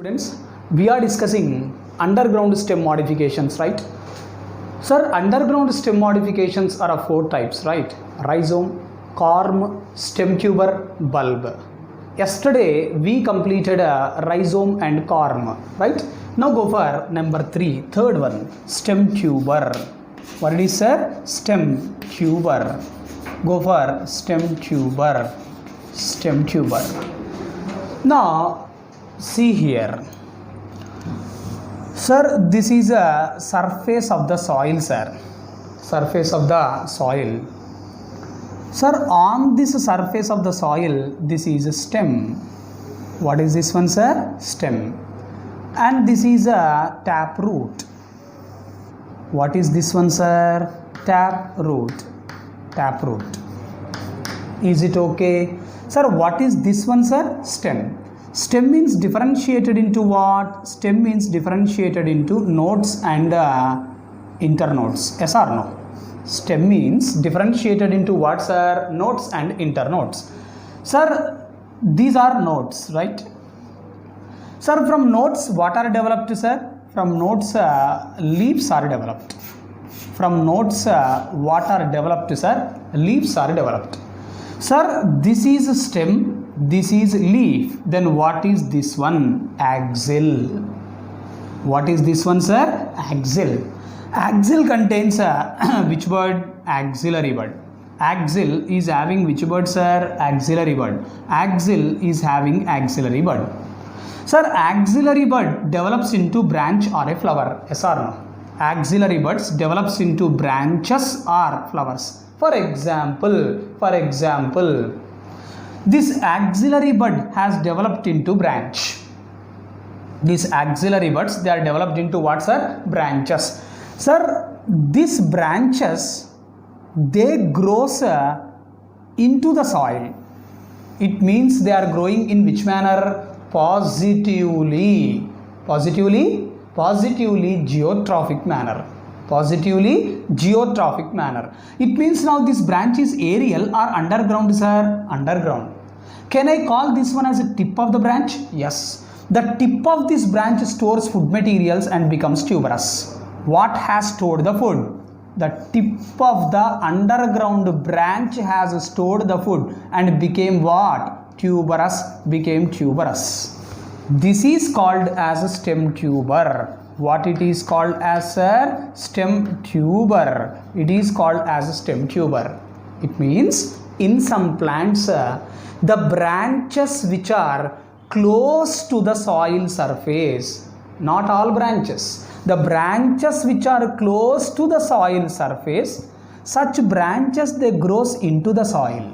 Students, we are discussing underground stem modifications, right? Sir, underground stem modifications are of four types, right? Rhizome, corm, stem tuber, bulb. Yesterday we completed a rhizome and corm, right? Now go for number 3, third one, stem tuber. What it is, sir? Stem tuber. Go for stem tuber. Stem tuber. Now see here. Sir, this is a surface of the soil, sir. Surface of the soil. Sir, on this surface of the soil, this is a stem. What is this one, sir? Stem. And this is a tap root. What is this one, sir? Tap root. Tap root. Is it okay? Sir, what is this one, sir? Stem. Stem means differentiated into what? Stem means differentiated into nodes and internodes. Yes or no? Stem means differentiated into what, sir? Nodes and internodes. Sir, these are nodes, right? Sir, from nodes, what are developed, sir? From nodes, leaves are developed. From nodes, what are developed, sir? Leaves are developed. Sir, this is a stem. This is leaf. Then what is this one? Axil. What is this one, sir? Axil. Axil contains which word? Axillary word. Axil is having which word, sir? Axillary word. Axil is having axillary word. Sir, axillary bud develops into branch or a flower. Yes or no? Axillary buds develops into branches or flowers. For example, this axillary bud has developed into branch. These axillary buds, they are developed into what, sir? Branches. Sir, these branches, they grows into the soil. It means they are growing in which manner? Positively. Positively geotrophic manner. Positively geotrophic manner. It means now this branch is aerial or underground, sir? Underground. Can I call this one as a tip of the branch? Yes. The tip of this branch stores food materials and becomes tuberous. What has stored the food? The tip of the underground branch has stored the food and became what? Tuberous. Became tuberous. This is called as a stem tuber. What it is called as a stem tuber? It is called as a stem tuber. It means in some plants, the branches which are close to the soil surface, not all branches, the branches which are close to the soil surface, such branches they grows into the soil.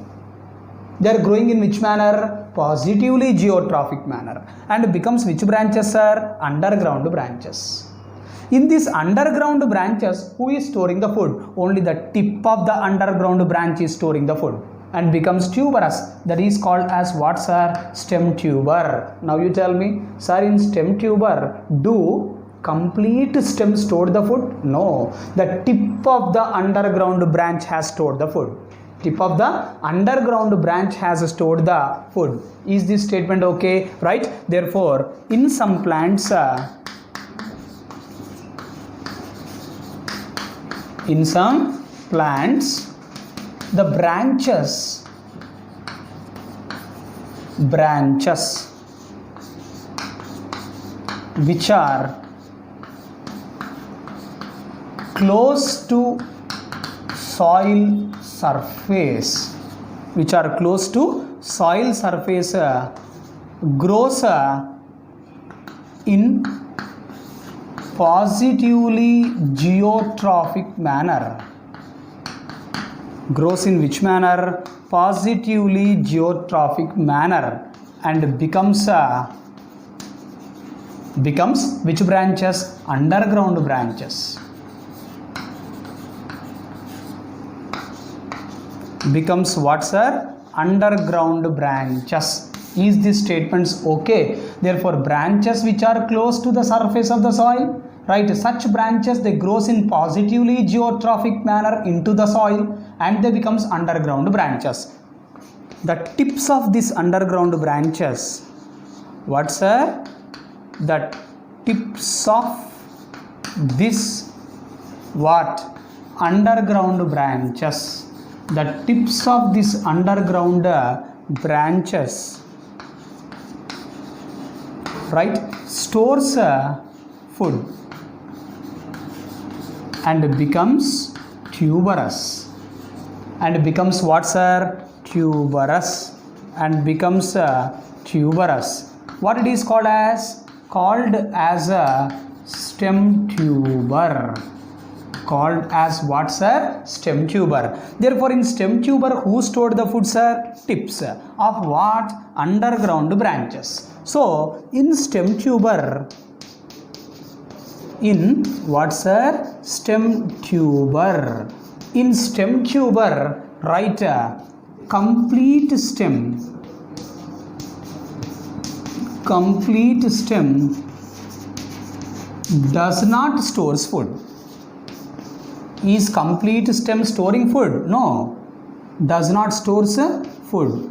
They are growing in which manner? Positively geotrophic manner, and becomes which branches, sir? Underground branches. In these underground branches, who is storing the food? Only the tip of the underground branch is storing the food and becomes tuberous. That is called as what, sir? Stem tuber. Now you tell me, sir, in stem tuber, do complete stem store the food? No. The tip of the underground branch has stored the food. Tip of the underground branch has stored the food. Is this statement okay? Right? Therefore, in some plants, the branches which are close to soil surface, grows in positively geotrophic manner. Grows in which manner? Positively geotrophic manner, and becomes which branches? Underground branches. Becomes what, sir? Underground branches. Is this statements okay? Therefore, branches which are close to the surface of the soil, right? Such branches, they grows in positively geotrophic manner into the soil and they becomes underground branches. The tips of these underground branches, what, sir? the tips of this what underground branches, the tips of this underground branches, right, stores food and becomes tuberous, and becomes what sir? Tuberous, and becomes tuberous. What it is called as? Called as a stem tuber. Called as what sir? Stem tuber. Therefore in stem tuber who stored the food sir? Tips of what? Underground branches. So in stem tuber, in what sir? Stem tuber. In stem tuber, write complete stem. Complete stem does not stores food. Is complete stem storing food? No. Does not stores food.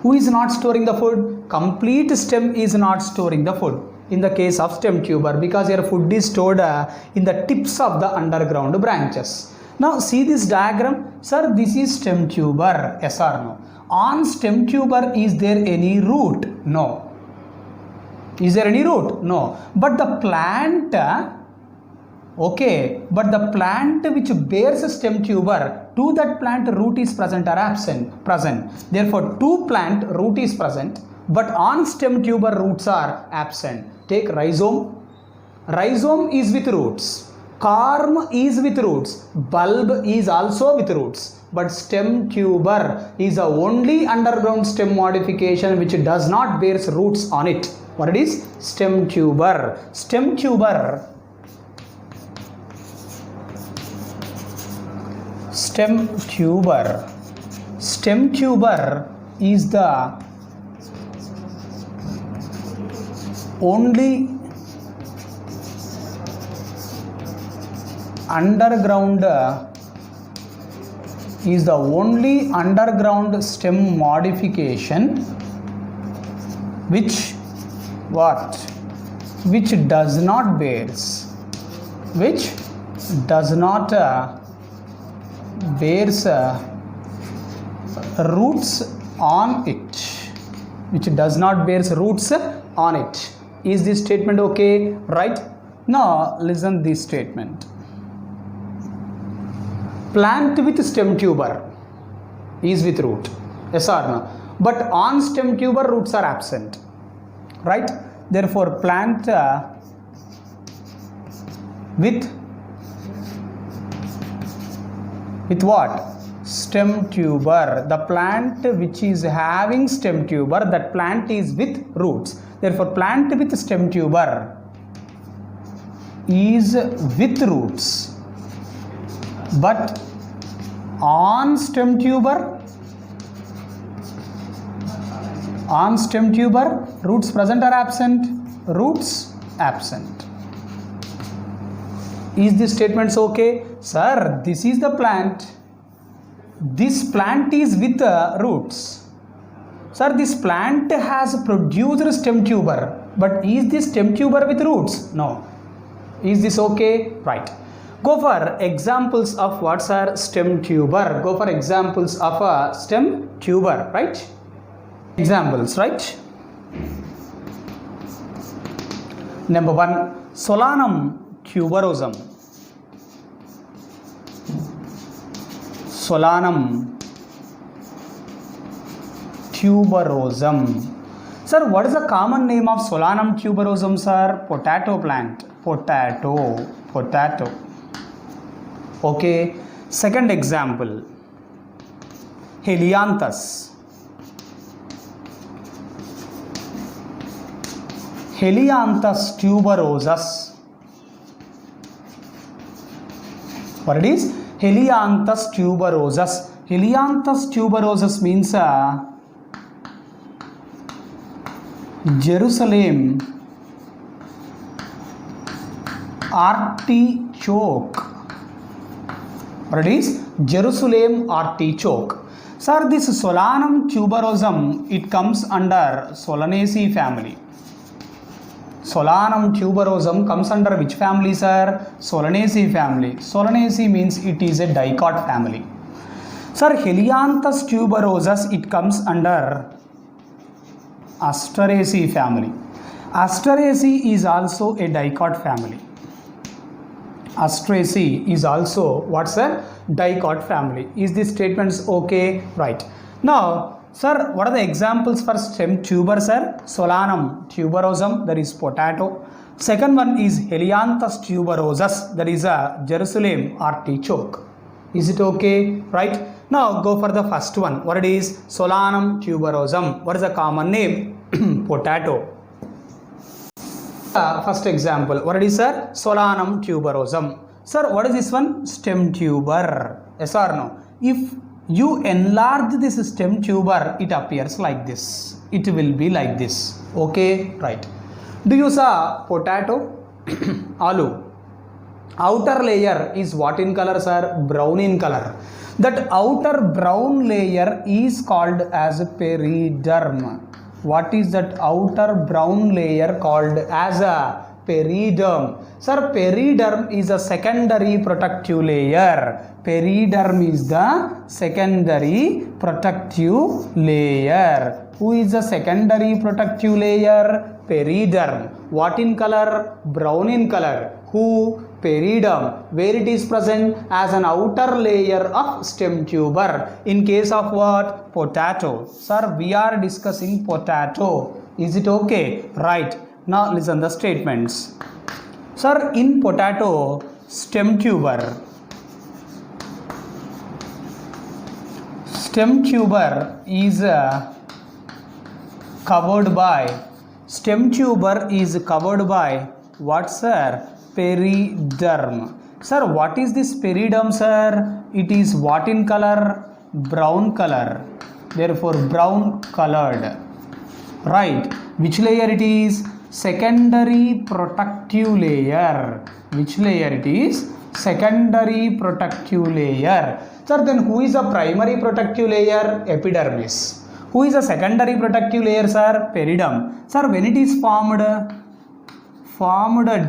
Who is not storing the food? Complete stem is not storing the food in the case of stem tuber, because your food is stored in the tips of the underground branches. Now see this diagram. Sir, this is stem tuber. Yes or no? On stem tuber, is there any root? No. Is there any root? No. But the plant, okay, but the plant which bears a stem tuber, to that plant root is present or absent? Present. Therefore, to plant root is present, but on stem tuber roots are absent. Take rhizome. Rhizome is with roots. Corm is with roots. Bulb is also with roots. But stem tuber is the only underground stem modification which does not bears roots on it. What it is? Stem tuber. Stem tuber. Stem tuber. Stem tuber is the only underground stem modification which what? Which does not bears, which does not bears roots on it, which does not bears roots on it. Is this statement okay? Right? Now listen this statement. Plant with stem tuber is with root. Yes or no? But on stem tuber roots are absent. Right? Therefore plant with what? Stem tuber. The plant which is having stem tuber, that plant is with roots. Therefore plant with stem tuber is with roots, but on stem tuber roots present or absent? Roots absent. Is this statement okay? Sir, this is the plant. This plant is with roots. Sir, this plant has produced stem tuber, but is this stem tuber with roots? No. Is this okay? Right. Go for examples of what's our stem tuber. Go for examples of a stem tuber, right? Examples, right? Number 1, Solanum tuberosum. Solanum tuberosum. Sir, what is the common name of Solanum tuberosum, sir? Potato plant. Potato. Okay. Second example, Helianthus. Helianthus tuberosus. What it is? Helianthus tuberosus. Helianthus tuberosus means Jerusalem artichoke. What it is? Jerusalem artichoke. Sir, this Solanum tuberosum, it comes under Solanaceae family. Solanum tuberosum comes under which family, sir? Solanaceae family. Solanaceae means it is a dicot family. Sir, Helianthus tuberosus, it comes under Asteraceae family. Asteraceae is also a dicot family. Asteraceae is also what's a dicot family. Is this statements okay? Right. Now, sir, what are the examples for stem tuber, sir? Solanum tuberosum, that is potato. Second one is Helianthus tuberosus, that is a Jerusalem artichoke. Is it okay? Right. Now go for the first one. What it is? Solanum tuberosum. What is the common name? Potato. First example. What it is, sir? Solanum tuberosum. Sir, what is this one? Stem tuber. Yes or no? If you enlarge this stem tuber, it appears like this. It will be like this. Okay? Right. Do you saw potato? Aloo. Outer layer is what in color, sir? Brown in color. That outer brown layer is called as periderm. What is that outer brown layer called as a periderm? Sir, periderm is a secondary protective layer. Periderm is the secondary protective layer. Who is the secondary protective layer? Periderm. What in color? Brown in color. Who? Periderm. Where it is present? As an outer layer of stem tuber. In case of what? Potato. Sir, we are discussing potato. Is it okay? Right. Now listen the statements. Sir, in potato, stem tuber is covered by what, sir? Periderm. Sir, what is this periderm, sir? It is what in color? Brown color. Therefore, brown colored. Right. Which layer it is? Secondary protective layer. Which layer it is? Secondary protective layer. Sir, then who is the primary protective layer? Epidermis. Who is the secondary protective layer, sir? Periderm. Sir, when it is formed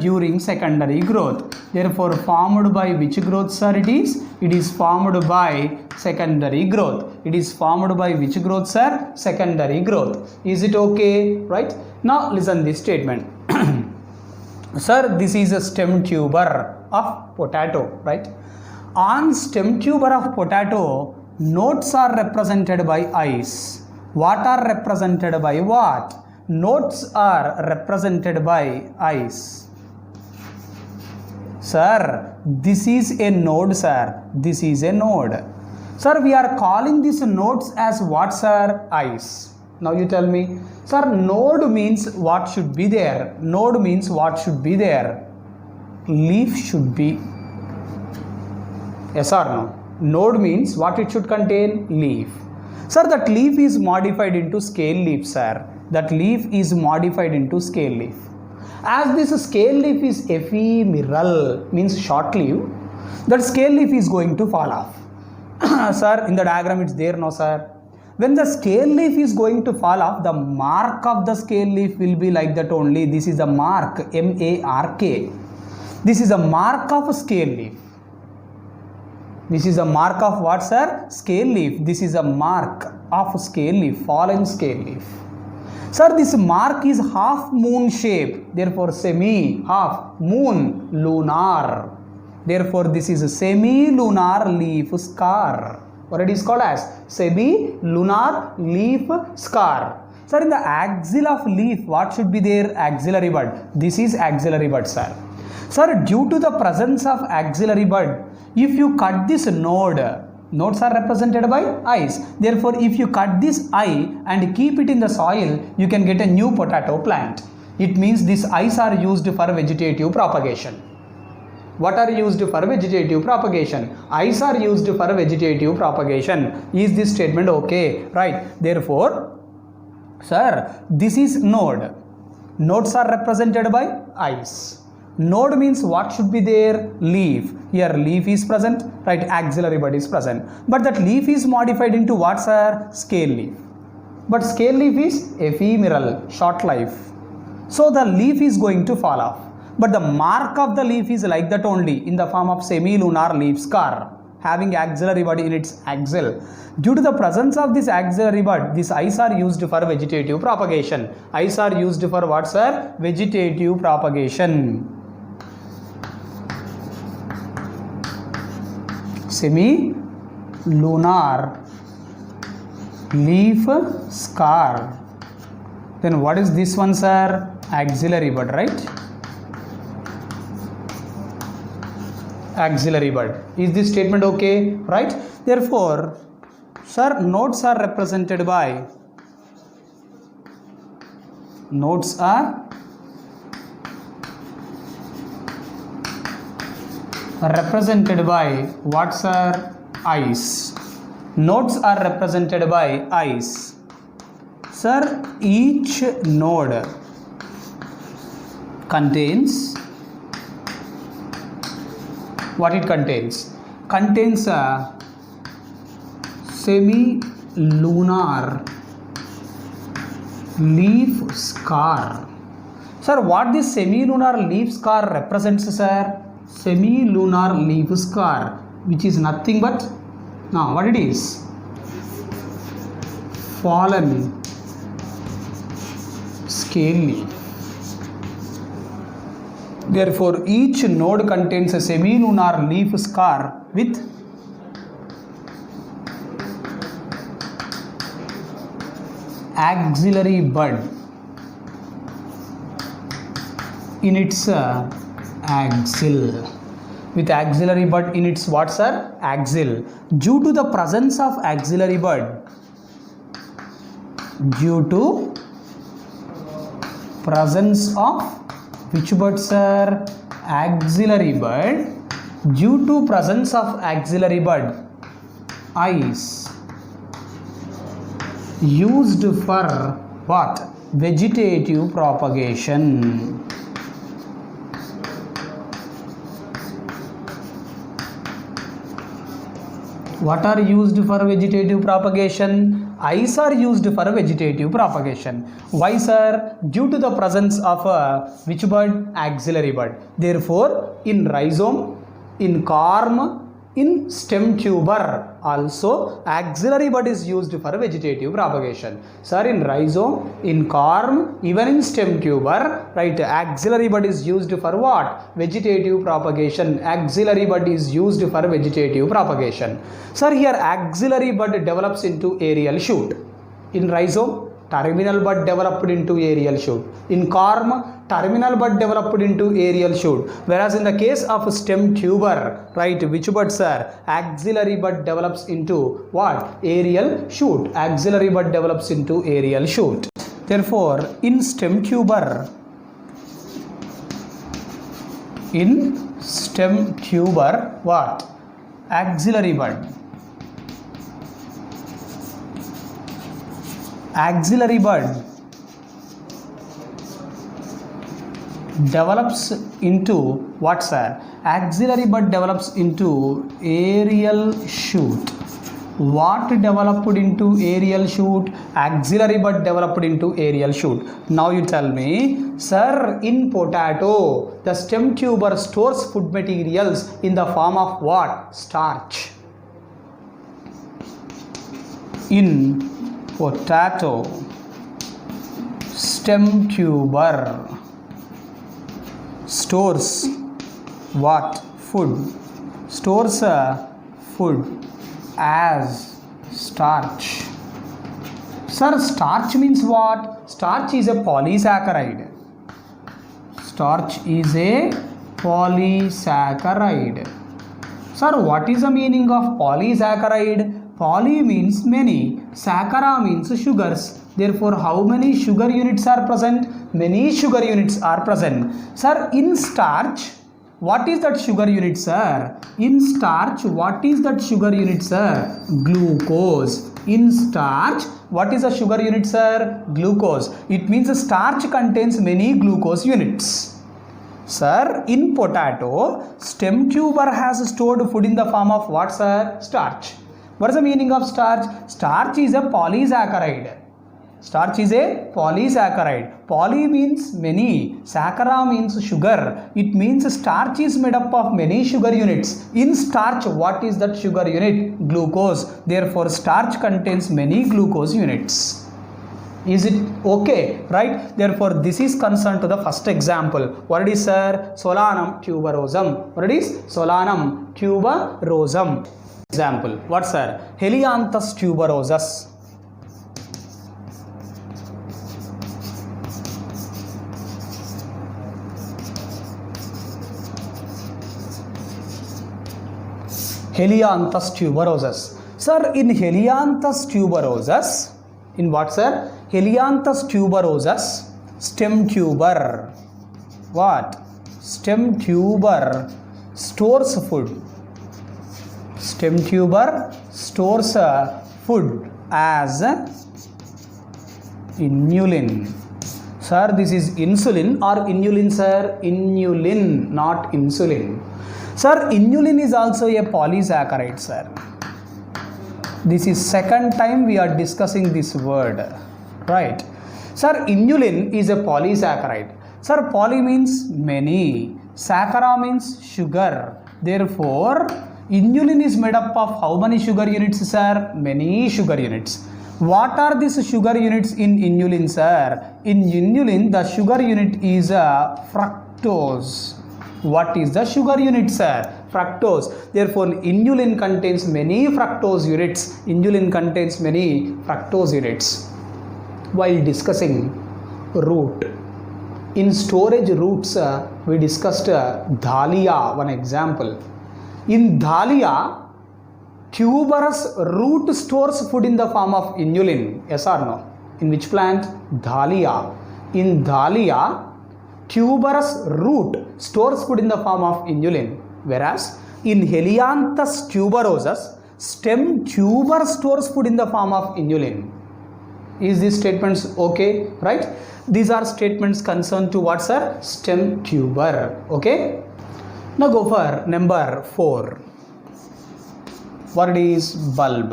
during secondary growth. Therefore, formed by which growth, sir? It is formed by secondary growth. It is formed by which growth, sir? Secondary growth. Is it okay? Right. Now listen this statement. Sir, this is a stem tuber of potato, right? On stem tuber of potato, nodes are represented by eyes. What are represented by what? Nodes are represented by eyes. Sir, this is a node, sir. This is a node. Sir, we are calling these nodes as what, sir? Eyes. Now you tell me. Sir, node means what should be there? Node means what should be there? Leaf should be. Yes or no? Node means what it should contain? Leaf. Sir, that leaf is modified into scale leaf, sir. That leaf is modified into scale leaf. As this scale leaf is ephemeral, means short leaf, that scale leaf is going to fall off. Sir, in the diagram it's there, no, sir? When the scale leaf is going to fall off, the mark of the scale leaf will be like that only. This is a mark, M-A-R-K. This is a mark of a scale leaf. This is a mark of what, sir? Scale leaf. This is a mark of scale leaf, fallen scale leaf. Sir, this mark is half moon shape. Therefore, semi, half, moon, lunar. Therefore, this is a semi-lunar leaf scar. What it is called as? Semi-lunar leaf scar. Sir, in the axil of leaf, what should be there? Axillary bud. This is axillary bud, sir. Sir, due to the presence of axillary bud, if you cut this node, nodes are represented by eyes. Therefore, if you cut this eye and keep it in the soil, you can get a new potato plant. It means these eyes are used for vegetative propagation. What are used for vegetative propagation? Eyes are used for vegetative propagation. Is this statement okay? Right. Therefore, sir, this is node. Nodes are represented by eyes. Node means what should be there? Leaf. Here leaf is present, right? Axillary bud is present. But that leaf is modified into what, sir? Scale leaf. But scale leaf is ephemeral, short life. So the leaf is going to fall off. But the mark of the leaf is like that only, in the form of semi-lunar leaf scar, having axillary bud in its axil. Due to the presence of this axillary bud, these eyes are used for vegetative propagation. Eyes are used for what, sir? Vegetative propagation. Semi-lunar leaf scar. Then what is this one, sir? Axillary bud, right? Axillary bud. Is this statement okay? Right? Therefore, sir, nodes are represented by what, sir? Eyes. Nodes are represented by eyes. Sir, each node contains what it contains? Contains a semi-lunar leaf scar. Sir, what this semi-lunar leaf scar represents, sir? Semi-lunar leaf scar, which is nothing but, now what it is? Fallen scale leaf. Therefore, each node contains a semi-lunar leaf scar with axillary bud in its axil. With axillary bud in its what, sir? Axil. Due to the presence of axillary bud, due to presence of which bud, sir? Axillary bud. Due to presence of axillary bud, eyes used for what? Vegetative propagation. What are used for vegetative propagation? Eyes are used for vegetative propagation. Why, sir? Due to the presence of which bud? Axillary bud. Therefore, in rhizome, in corm, in stem tuber also axillary bud is used for vegetative propagation. Sir, in rhizome, in corm, even in stem tuber, right, axillary bud is used for what? Vegetative propagation. Axillary bud is used for vegetative propagation. Sir, here axillary bud develops into aerial shoot. In rhizome, terminal bud developed into aerial shoot. In corm, terminal bud developed into aerial shoot. Whereas in the case of stem tuber, right, which bud, sir? Axillary bud develops into what? Aerial shoot. Axillary bud develops into aerial shoot. Therefore, in stem tuber, what? Axillary bud. Axillary bud develops into what, sir? Axillary bud develops into aerial shoot. What developed into aerial shoot? Axillary bud developed into aerial shoot. Now you tell me, sir, in potato, the stem tuber stores food materials in the form of what? Starch. In potato, stem tuber stores what? Food. Stores food as starch. Sir, starch means what? Starch is a polysaccharide. Starch is a polysaccharide. Sir, what is the meaning of polysaccharide? Poly means many, sacchara means sugars. Therefore, how many sugar units are present? Many sugar units are present. Sir, in starch, what is that sugar unit, sir? In starch, what is that sugar unit, sir? Glucose. In starch, what is the sugar unit, sir? Glucose. It means the starch contains many glucose units. Sir, in potato, stem tuber has stored food in the form of what, sir? Starch. What is the meaning of starch? Starch is a polysaccharide. Starch is a polysaccharide. Poly means many. Sacchara means sugar. It means starch is made up of many sugar units. In starch, what is that sugar unit? Glucose. Therefore, starch contains many glucose units. Is it okay? Right? Therefore, this is concerned to the first example. What it is, sir? Solanum tuberosum. What it is? Solanum tuberosum. Example. What, sir? Helianthus tuberosus. Helianthus tuberosus. Sir, in Helianthus tuberosus, in what, sir? Helianthus tuberosus, stem tuber. What? Stem tuber stores food. Stem tuber stores food as inulin. Sir, this is insulin or inulin, sir? Inulin, not insulin. Sir, inulin is also a polysaccharide, sir. This is second time we are discussing this word, right? Sir, inulin is a polysaccharide. Sir, poly means many. Saccharide means sugar. Therefore, inulin is made up of how many sugar units, sir? Many sugar units. What are these sugar units in inulin, sir? In inulin, the sugar unit is fructose. What is the sugar unit, sir? Fructose. Therefore, inulin contains many fructose units. Inulin contains many fructose units. While discussing root, in storage roots, we discussed dahlia, one example. In dahlia, tuberous root stores food in the form of inulin. Yes or no? In which plant? Dahlia. In dahlia, tuberous root stores food in the form of inulin, whereas in Helianthus tuberosus, stem tuber stores food in the form of inulin. Is these statements okay? Right? These are statements concerned to what, sir? Stem tuber. Okay? Now go for number 4. What is bulb?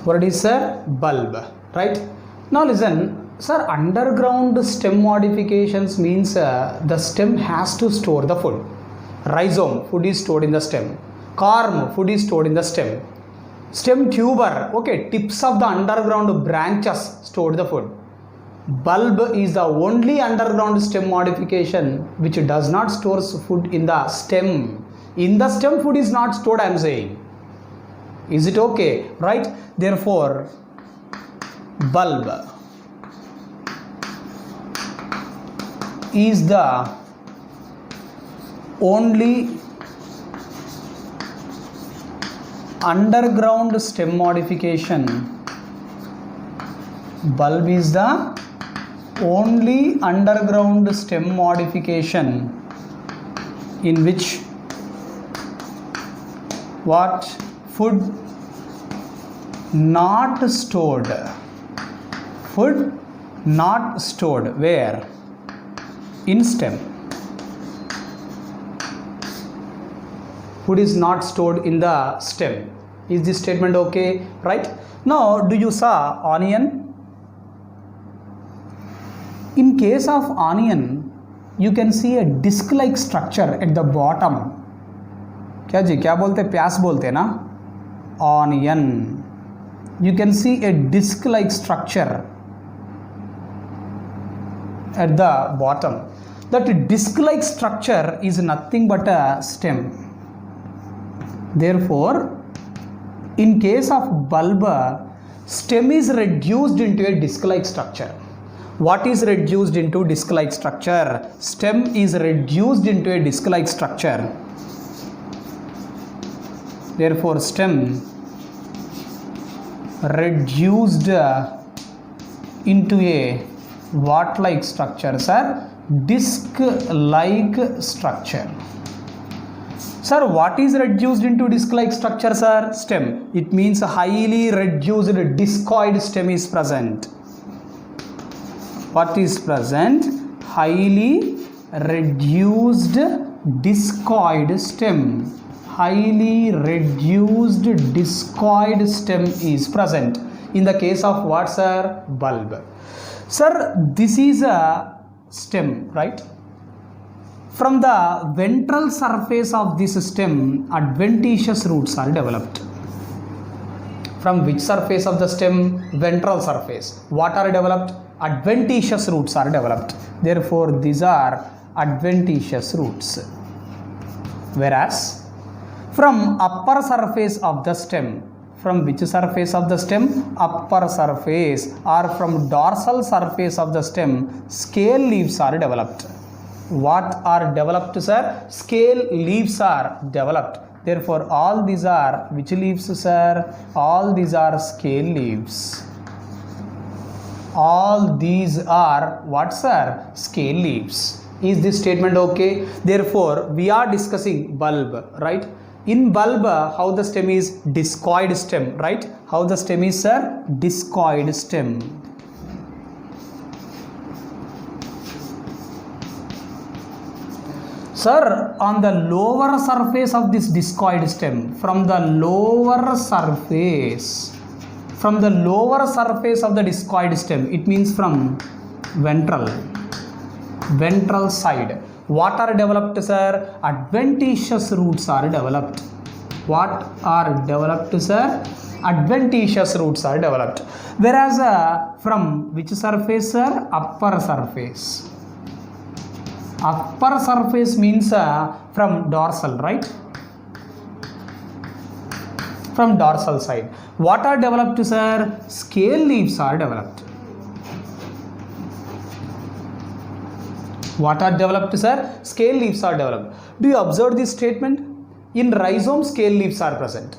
What is, sir? Bulb. Right? Now listen. Sir, underground stem modifications means the stem has to store the food. Rhizome, food is stored in the stem. Corm, food is stored in the stem. Stem tuber, okay, tips of the underground branches stored the food. Bulb is the only underground stem modification which does not store food in the stem. In the stem, food is not stored, I am saying. Is it okay? Right? Therefore, bulb is the only underground stem modification. Bulb is the only underground stem modification in which what? Food not stored. Food not stored. Where? In stem. Food is not stored in the stem. Is this statement okay? Right? Now, do you saw onion? In case of onion, you can see a disc-like structure at the bottom. क्या जी क्या बोलते हैं? प्याज बोलते हैं ना? Onion. You can see a disc-like structure at the bottom. That disc-like structure is nothing but a stem. Therefore, in case of bulb, stem is reduced into a disc-like structure. What is reduced into disc-like structure? Stem is reduced into a disc-like structure. Therefore, stem reduced into a what-like structure, sir? Disc-like structure. Sir, what is reduced into disc-like structure, sir? Stem. It means a highly reduced discoid stem is present. What is present? Highly reduced discoid stem. highly reduced discoid stem is present. In the case of what, sir? Bulb. Sir, this is a stem, right? From the ventral surface of this stem, adventitious roots are developed. From which surface of the stem? Ventral surface. What are developed? Adventitious roots are developed. Therefore, these are adventitious roots. Whereas, from upper surface of the stem, from which surface of the stem? Upper surface, or from dorsal surface of the stem, scale leaves are developed. What are developed, sir? Scale leaves are developed. Therefore, all these are which leaves, sir? All these are scale leaves. All these are what, sir? Scale leaves. Is this statement okay? Therefore, we are discussing bulb, right? In bulb, how the stem is? Discoid stem, right? How the stem is, sir? Discoid stem. Sir, on the lower surface of this discoid stem, from the lower surface of the discoid stem, it means from ventral side, what are developed, sir? Adventitious roots are developed. What are developed, sir? Adventitious roots are developed. Whereas from which surface, sir? Upper surface. Upper surface means from dorsal, right? From dorsal side. What are developed, sir? Scale leaves are developed. What are developed, sir? Scale leaves are developed. Do you observe this statement? In rhizome, scale leaves are present.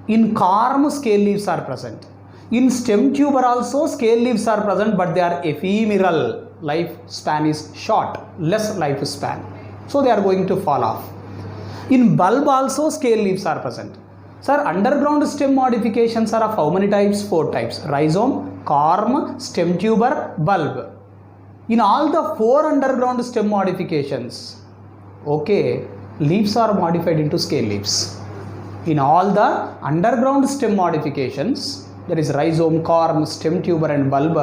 In corm, scale leaves are present. In stem tuber also, scale leaves are present, but they are ephemeral. Lifespan is short, less lifespan. So they are going to fall off. In bulb also, scale leaves are present. Sir, underground stem modifications are of how many types? 4 types. Rhizome, corm, stem tuber, bulb. In all the 4 underground stem modifications, okay, leaves are modified into scale leaves. In all the underground stem modifications, there is rhizome, corm, stem tuber and bulb,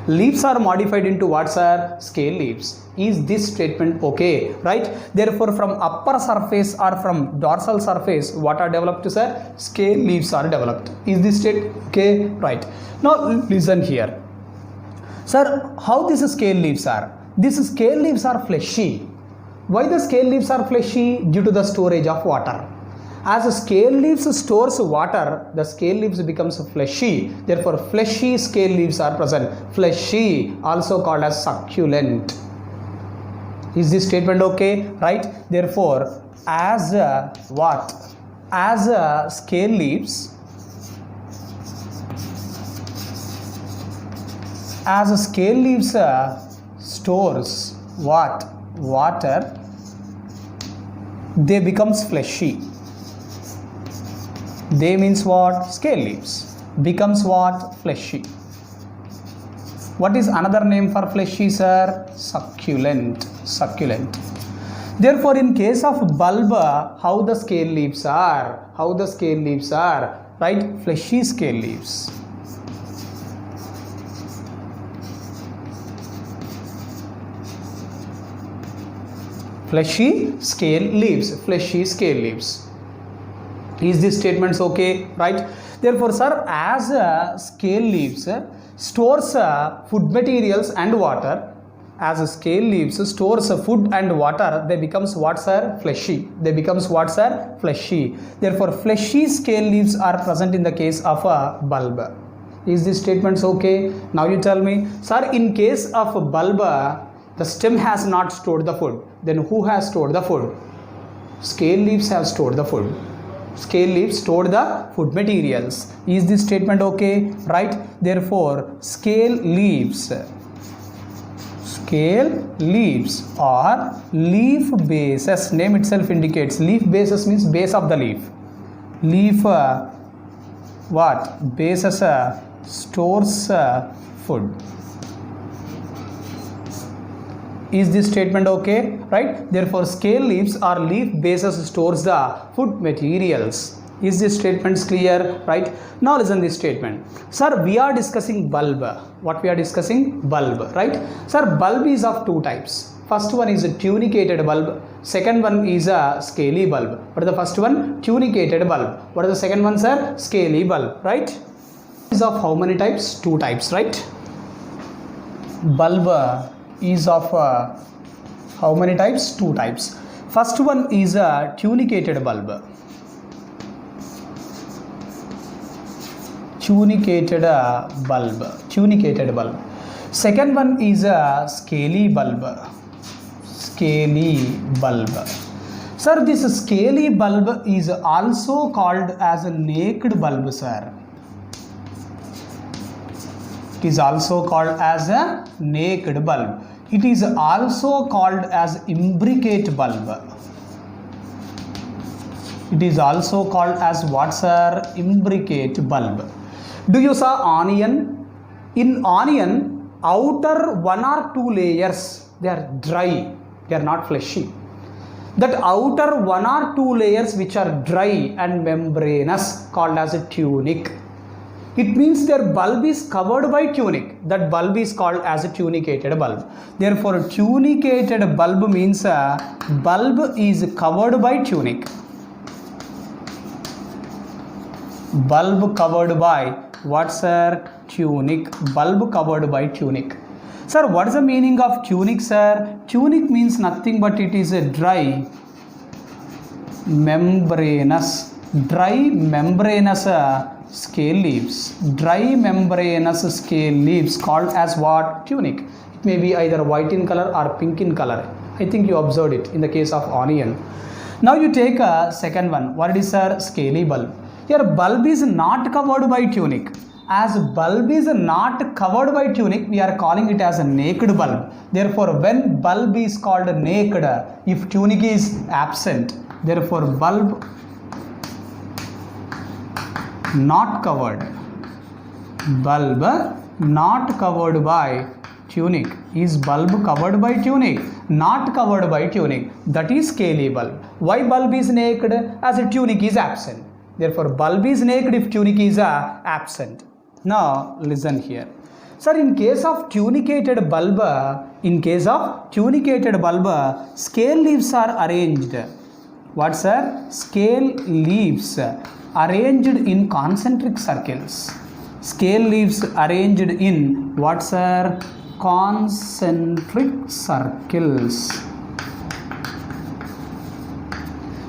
leaves are modified into what, sir? Scale leaves. Is this statement okay? Right? Therefore, from upper surface or from dorsal surface, what are developed, sir? Scale leaves are developed. Is this state okay? Right. Now, listen here. Sir, how these scale leaves are? These scale leaves are fleshy. Why the scale leaves are fleshy? Due to the storage of water. As scale leaves stores water, the scale leaves becomes fleshy. Therefore, fleshy scale leaves are present. Fleshy, also called as succulent. Is this statement okay? Right? Therefore, as what? As scale leaves, as scale leaves stores what? Water, they becomes fleshy. They means what? Scale leaves. Becomes what? Fleshy. What is another name for fleshy, sir? Succulent. Succulent. Therefore, in case of bulb, how the scale leaves are? How the scale leaves are? Right? Fleshy scale leaves. Fleshy scale leaves. Fleshy scale leaves. Is this statements okay? Right? Therefore, sir, as scale leaves stores food materials and water, as scale leaves stores food and water, they becomes what, sir? Fleshy. They becomes what, sir? Fleshy. Therefore, fleshy scale leaves are present in the case of a bulb. Is this statements okay? Now you tell me, sir, in case of a bulb, the stem has not stored the food. Then who has stored the food? Scale leaves have stored the food. Scale leaves stored the food materials. Is this statement okay? Right? Therefore, scale leaves are leaf bases. Name itself indicates. Leaf bases means base of the leaf. Leaf what? Bases stores food. Is this statement okay? Right? Therefore, scale leaves or leaf bases stores the food materials. Is this statement clear? Right? Now listen this statement. Sir, we are discussing bulb. What we are discussing? Bulb. Right? Sir, bulb is of two types. First one is a tunicated bulb. Second one is a scaly bulb. What is the first one? Tunicated bulb. What is the second one, sir? Scaly bulb. Right? Is of how many types? Two types. Right? Bulb is of how many types? Two types. First one is a tunicated bulb. Tunicated bulb. Second one is a scaly bulb. Sir, this scaly bulb is also called as a naked bulb, sir. It is also called as a naked bulb. It is also called as imbricate bulb. It is also called as what, sir? Imbricate bulb. Do you saw onion? In onion, outer one or two layers, they are dry, they are not fleshy. That outer one or two layers which are dry and membranous called as a tunic. It means their bulb is covered by tunic. That bulb is called as a tunicated bulb. Therefore, tunicated bulb means a bulb is covered by tunic. Bulb covered by what, sir? Tunic. Bulb covered by tunic. Sir, what is the meaning of tunic, sir? Tunic means nothing but it is a dry membranous scale leaves. Dry membranous scale leaves called as what? Tunic. It may be either white in color or pink in color. I think you observed it in the case of onion. Now you take a second one. What is, sir? Scaly bulb. Here bulb is not covered by tunic. As bulb is not covered by tunic, we are calling it as a naked bulb. Therefore, when bulb is called naked, if tunic is absent, therefore bulb not covered. Bulb not covered by tunic. Is bulb covered by tunic? Not covered by tunic. That is scaly bulb. Why bulb is naked? As a tunic is absent. Therefore, bulb is naked if tunic is absent. Now, listen here. Sir, in case of tunicated bulb, scale leaves are arranged. What, sir? Scale leaves arranged in concentric circles. Scale leaves arranged in what, sir? Concentric circles.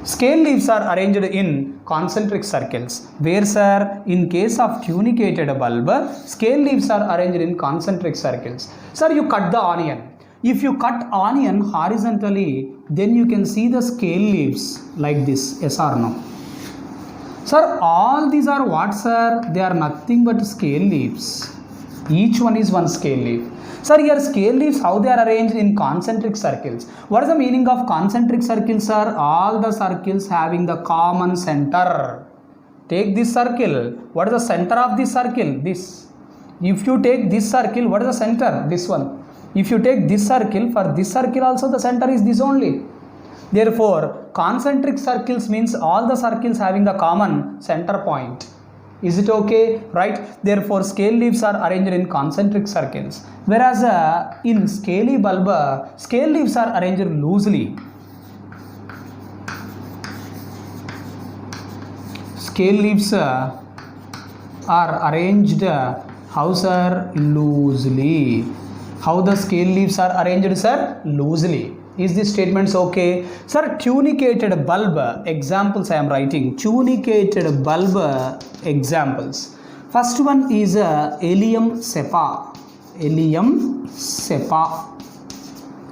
Scale leaves are arranged in concentric circles. Where, sir? In case of tunicated bulb, scale leaves are arranged in concentric circles. Sir, you cut the onion. If you cut onion horizontally, then you can see the scale leaves like this. Yes or no? Sir, all these are what, sir? They are nothing but scale leaves. Each one is one scale leaf. Sir, here scale leaves, how they are arranged in concentric circles. What is the meaning of concentric circles, sir? All the circles having the common center. Take this circle. What is the center of this circle? This. If you take this circle, what is the center? This one. If you take this circle, for this circle also the center is this only. Therefore, concentric circles means all the circles having the common center point. Is it okay? Right? Therefore, scale leaves are arranged in concentric circles. Whereas in scaly bulb, scale leaves are arranged loosely. Scale leaves are arranged, how, sir? Loosely. How the scale leaves are arranged, sir? Loosely. Is this statement okay? Sir, tunicated bulb examples I am writing. Tunicated bulb examples. First one is Allium cepa. Allium cepa.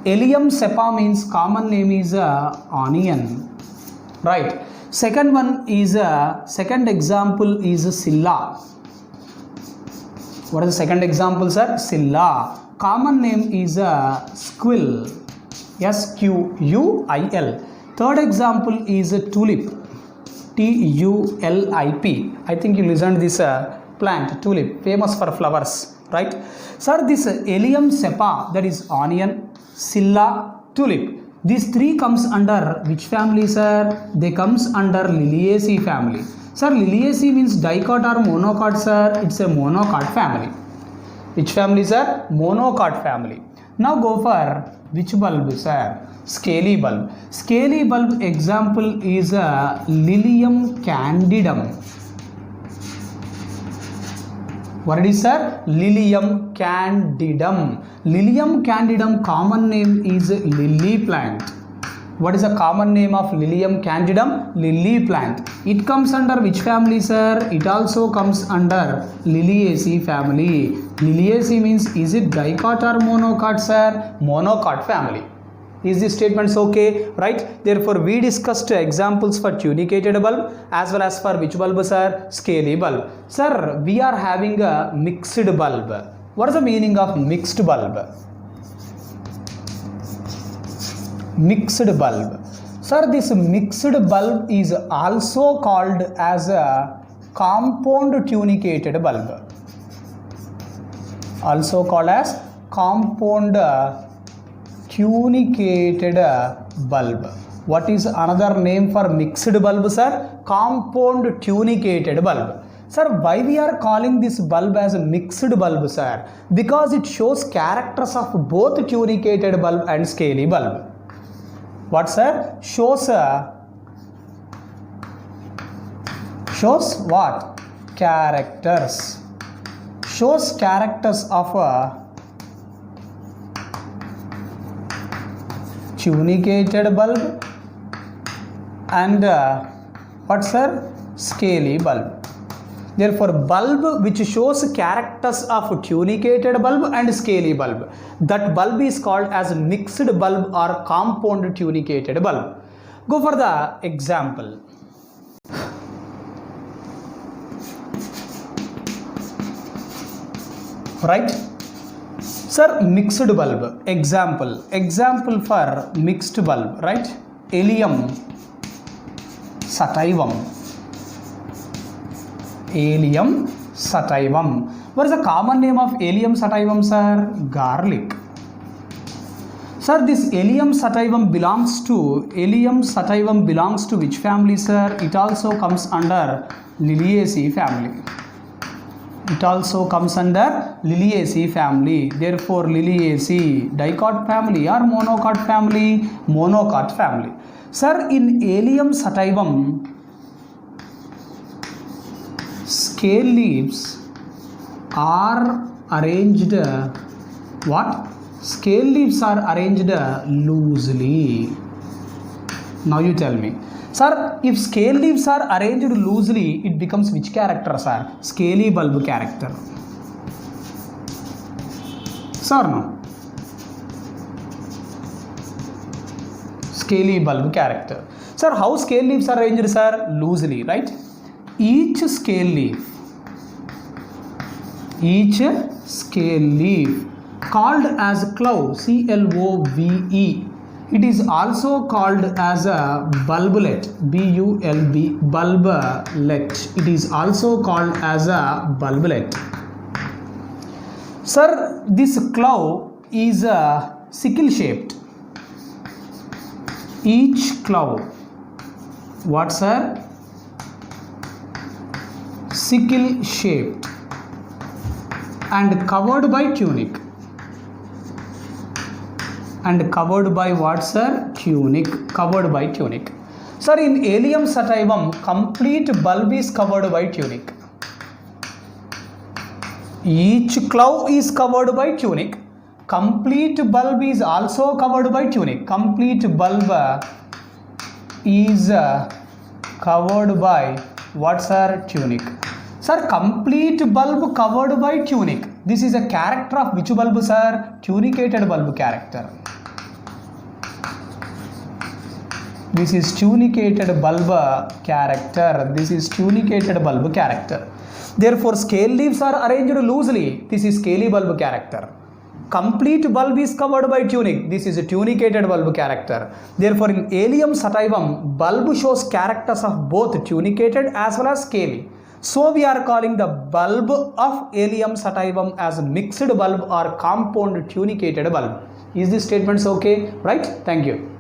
Allium cepa means common name is onion. Right. Second one is second example is Scilla. What is the second example, sir? Scilla. Common name is squill. S-Q-U-I-L. Third example is tulip. T-U-L-I-P. I think you listened this plant, tulip, famous for flowers. right? Sir, this Allium cepa, that is onion, scilla, tulip, these three comes under which family, sir? They comes under Liliaceae family. Sir, Liliaceae means dicot or monocot, sir? It's a monocot family. Which family, sir? Monocot family. Now go for which bulb, sir? Scaly bulb. Scaly bulb example is a Lilium candidum. What it is, sir? Lilium candidum. Lilium candidum common name is lily plant. What is the common name of Lilium candidum? Lily plant. It comes under which family, sir? It also comes under Liliaceae family. Liliaceae means, is it dicot or monocot, sir? Monocot family. Is this statement okay? Right? Therefore, we discussed examples for tunicated bulb as well as for which bulb, sir? Scaly bulb. Sir, we are having a mixed bulb. What is the meaning of mixed bulb? Mixed bulb. Sir, this mixed bulb is also called as a compound tunicated bulb. Also called as compound tunicated bulb. What is another name for mixed bulb, sir? Compound tunicated bulb. Sir, why we are calling this bulb as a mixed bulb, sir? Because it shows characters of both tunicated bulb and scaly bulb. What, sir? Shows what? Characters. Shows characters of a tunicated bulb and what, sir? Scaly bulb. Therefore, bulb which shows characters of tunicated bulb and scaly bulb, that bulb is called as mixed bulb or compound tunicated bulb. Go for the example. Right? Sir, mixed bulb. Example. Example for mixed bulb, right? Allium sativum. Allium sativum. What is the common name of Allium sativum, sir? Garlic. Sir, this Allium sativum belongs to which family, sir? It also comes under Liliaceae family. It also comes under Liliaceae family. Therefore, Liliaceae, dicot family or monocot family? Monocot family. Sir, in Allium sativum, scale leaves are arranged what? Scale leaves are arranged loosely. Now you tell me. Sir, if scale leaves are arranged loosely, it becomes which character, sir? Scaly bulb character. Sir, no? Scaly bulb character. Sir, how scale leaves are arranged, sir? Loosely, right? Each scale leaf called as clove, C-L-O-V-E. It is also called as a bulblet, B-U-L-B, bulblet. It is also called as a bulblet. Sir, this clove is sickle shaped. Each clove, what, sir? Sickle shaped and covered by tunic. And covered by what, sir? Tunic. Covered by tunic. Sir, in Allium sativum, complete bulb is covered by tunic. Each clove is covered by tunic. Complete bulb is also covered by tunic. Complete bulb is covered by what, sir? Tunic. Sir, complete bulb covered by tunic. This is a character of which bulb, sir? Tunicated bulb character. This is tunicated bulb character. This is tunicated bulb character. Therefore, scale leaves are arranged loosely. This is scaly bulb character. Complete bulb is covered by tunic. This is a tunicated bulb character. Therefore, in Allium sativum, bulb shows characters of both tunicated as well as scaly. So we are calling the bulb of Allium sativum as mixed bulb or compound tunicated bulb. Is this statement okay? Right? Thank you.